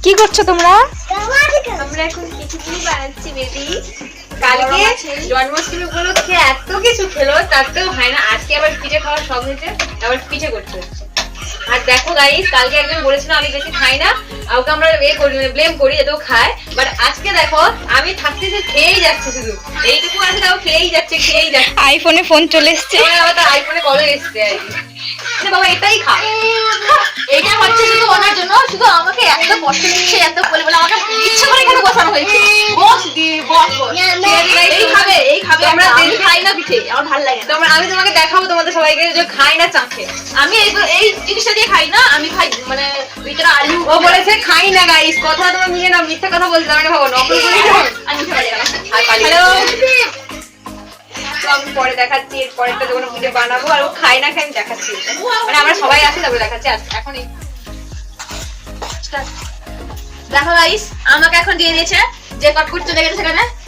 কি করছো তোমরা? আমরা এখন খিচুড়ি বানাচ্ছি বেবি। কালকে জন্মাষ্টমী উপলক্ষে এত কিছু খেলো, তাতেও হয় না। আজকে আবার পিঠে খাওয়ার শখ হয়েছে, আবার পিঠে করতে হচ্ছে। আর দেখো গাইস, কালকে একজন বলেছিল আমি বেশি খাই না, ওকে আমরা ব্লেম করি যে ও খায়, বাট আজকে দেখো আমি থাকতে খেয়েই যাচ্ছে, শুধু এইটুকু আছে তাও খেয়েই যাচ্ছে। আইফোনে ফোন চলে এসছে, আবার তার আইফোনে কলে এসছে আর কি। বাবা এটাই খা, এটা হচ্ছে শুধু ওনার জন্য, শুধু আমাকে এত কষ্ট দিচ্ছে, এত বলে বলে আমাকে ইচ্ছে করে এখানে বসানো হয়েছে। বস দি বস এই খাবে আমরা তেল খাই না পিঠে, আমার ভালো লাগে না। আমি তোমাকে দেখাবো তোমাদের সবাইকে যে খাই না চাঁখে। আমি এই জিনিসটা দিয়ে খাই না, আমি খাই মানে ভিতরে আলু। ও বলেছে খাই না গাইস, কথা তোমরা মিলিয়ে না, মিথ্যা কথা বলতে আমি ভাবো নকল করে আমি হ্যালো। আমি পরে দেখাচ্ছি, এর পরেরটা যখন পিঠে বানাবো আর ও খাই না খাই আমি দেখাচ্ছি, মানে আমরা সবাই আসি তারপরে দেখাচ্ছি। এখন দেখো গাইস, আমাকে এখন দিয়ে দিয়েছে যে কট করতে চলে গেছে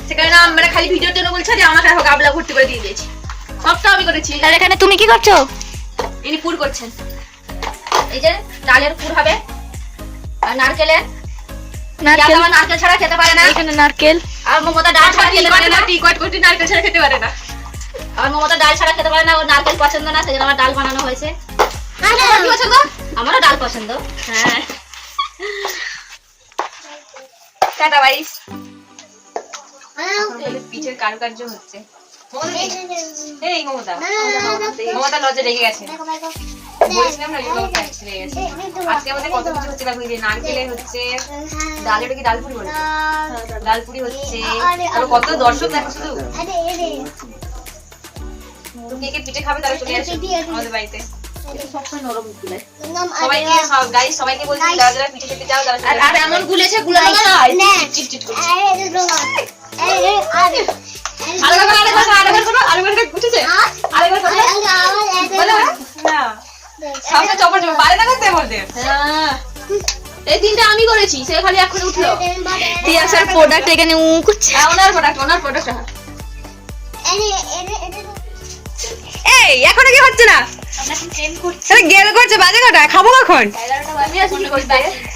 সেখানে আমরা খালি ভিডিওর জন্য বলছে যে আমাকে এখন গাবলা ভর্তি করে দিয়ে দিয়েছি। সবটা আমি করেছি। তাহলে এখানে তুমি কি করছো? ইনি পুর করছেন। এই যে ডালের পুর হবে আর নারকেলের। নারকেল ছাড়া খেতে পারে না। এখানে নারকেল আর মমতা ডাল ছাড়া খেতে পারে না। নারকেল ছাড়া খেতে পারে না। আর মমতা ডাল ছাড়া খেতে পারে না, ওর নারকেল পছন্দ না, সেজন্য আমার ডাল বানানো হয়েছে। কি পছন্দ? আমারও ডাল পছন্দ। হ্যাঁ, টাটা বাইস। পিঠের কারুকার্য হচ্ছে। এই মমতা লজ্জা লেগে গেছে। বলেছিলাম না লেগে গেছে। আজকে আমাদের কত কিছু হচ্ছে দেখো, নারকেলে হচ্ছে, ডালের কি ডালপুরি বলে, ডালপুরি হচ্ছে, আর কত দর্শক দেখো শুধু। কে কে পিঠে খাবে তারা চলে আসে আমাদের বাড়িতে। সবাইকে বলছি যারা যারা পিঠে খেতে চাও, আর এমন গুলেছে গুলানো না চিটচিট করছে। এই তিনটা আমি করেছি, সে খালি এখন উঠলো। তিয়াসার প্রোডাক্ট এখানে করছে। ওনার প্রোডাক্ট। এই এখনো কি হচ্ছে না? গেল করছে, বাজে কটা, খাবো কখন?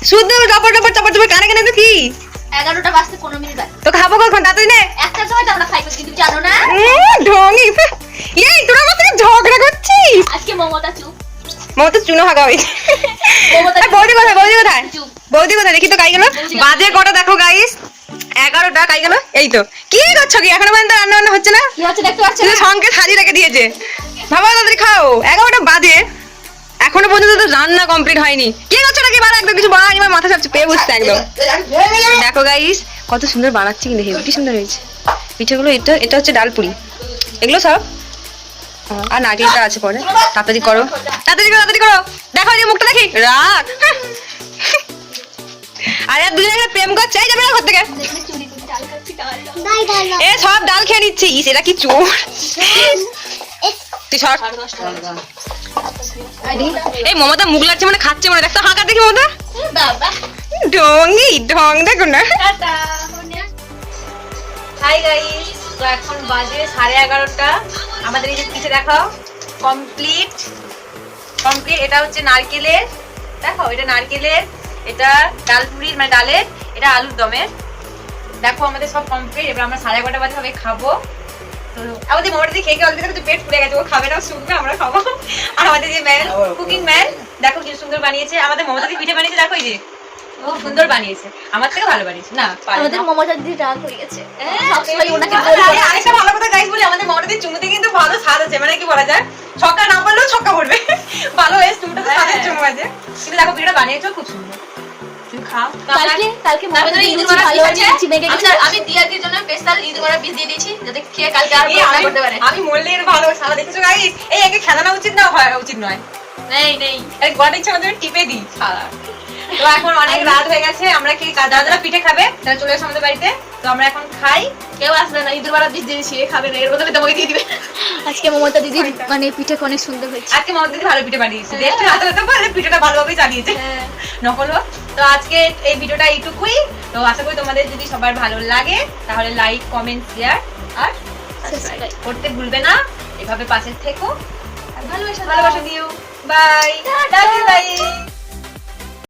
শুদ্ধ টপর কানে কানে তো কি 11টা বাজতে 15 মিনিট বাকি। তো খাবো কখন? তাড়াতাড়ি নে। একটার সময় তো আমরা খাই, কিন্তু জানো না ঢঙি। এই তোরা আমার থেকে ঝগড়া করছিস। আজকে মমতা চুনো হাগা হইছে। বৌদি কোথায় দেখি তো, কাই গেল। বাজে কটা দেখো গাইস, 11টা কাই গেল। এই তো কি করছো কি এখনো পর্যন্ত রান্না বান্না হচ্ছে না? কি হচ্ছে দেখতে পাচ্ছ না? সঙ্গে সাজিয়ে রেখে দিয়েছে। বাবা তাড়াতাড়ি খাও, 11টা বাজে এখনো পর্যন্ত তো রান্না কমপ্লিট হয়নি। কি করছো নাকি বাড়া, একদম কিছু বাড়া, আমার মাথা চাপছে, পেয়ে বসছে একদম। দেখো গাইস কত সুন্দর বানাচ্ছি, কিন্তু হেভি সুন্দর হয়েছে পিঠেগুলো। এটা হচ্ছে ডালপুরি, এগুলো সব। আর নারকেলটা আছে পরে। তাড়াতাড়ি করো। দেখো এই মুখটা দেখি, রাখ। আর দুজনে প্রেম করছে, এই যাবে না ঘর থেকে। এ সব ডাল খেয়ে নিচ্ছে। এটা কি চোর? তুই সর। এই মমতা মুখ লাগছে মানে খাচ্ছে মনে, দেখতো হাঁকা দেখি মমতা। ঢং দেখো না। হাই গাইস, তো এখন বাজে 11:30। আমাদের এই যে পিঠে দেখাও কমপ্লিট। এটা হচ্ছে নারকেলের, দেখো এটা নারকেলের, এটা ডালপুরির মানে ডালের, এটা আলুর দমের। দেখো আমাদের সব কমপ্লিট। এবার আমরা 11:30 বাজে হবে খাবো। তো আমাদের মোটামুটি খেয়ে অলরেডি দেখো পেট ফুলে গেছে, ও খাবে না, শুনবে, আমরা খাবো। আর আমাদের যে ম্যান, কুকিং ম্যান, দেখো কি সুন্দর বানিয়েছে। আমাদের মমতা দি পিঠে বানিয়েছে, দেখো এই যে ও সুন্দর বানিয়েছে, আমার থেকে ভালো বানিয়েছে। না আমাদের মমতা দিদি রাগ হয়ে গেছে। আরেকটা ভালো কথা গাইস বলি, আমাদের মমতা দি চুমুতে কিন্তু ভালো স্বাদ আছে, মানে কি বলা যায়, ছক্কা না পড়লেও ছক্কা পড়বে। ভালো হয়েছে, চুমুটাতে স্বাদের চুমু আছে। কিন্তু দেখো পিঠেটা বানিয়েছো খুব সুন্দর। আমি দিয়াদির জন্য স্পেশাল ইঁদুর বীজ দিয়ে দিয়েছি, যাতে খেয়ে কালকে আর রান্না করতে পারে। আমি মরলে এর ভালো সারা দেখেছো গাইস। এই একে খেলানো উচিত না, উচিত নয়। নেই এই গড়া ইচ্ছা আমাদের টিপে দিই সারা। তো এখন অনেক রাত হয়ে গেছে, আমরা কি যারা পিঠে খাবে তারা চলে আসে আমাদের বাড়িতে। তো আমরা এখন খাই। কেউ আসবে না, ইঁদুর বড়া বীজ দিয়েছি, খাবে না, এর বদলে তোমাকে দিয়ে দিবে। আজকে মমতা দিদি মানে পিঠে অনেক সুন্দর হয়েছে। আজকে মমতা দিদি ভালো পিঠে বানিয়েছে, দেখতে হাতে পিঠেটা ভালোভাবে চালিয়েছে, নকল। তো আজকে এই ভিডিওটা এইটুকুই। তো আশা করি তোমাদের যদি সবার ভালো লাগে তাহলে লাইক, কমেন্ট, শেয়ার আর সাবস্ক্রাইব করতে ভুলবে না। এভাবে পাশে থেকো আর ভালোবাসা দিও। Bye, tata by.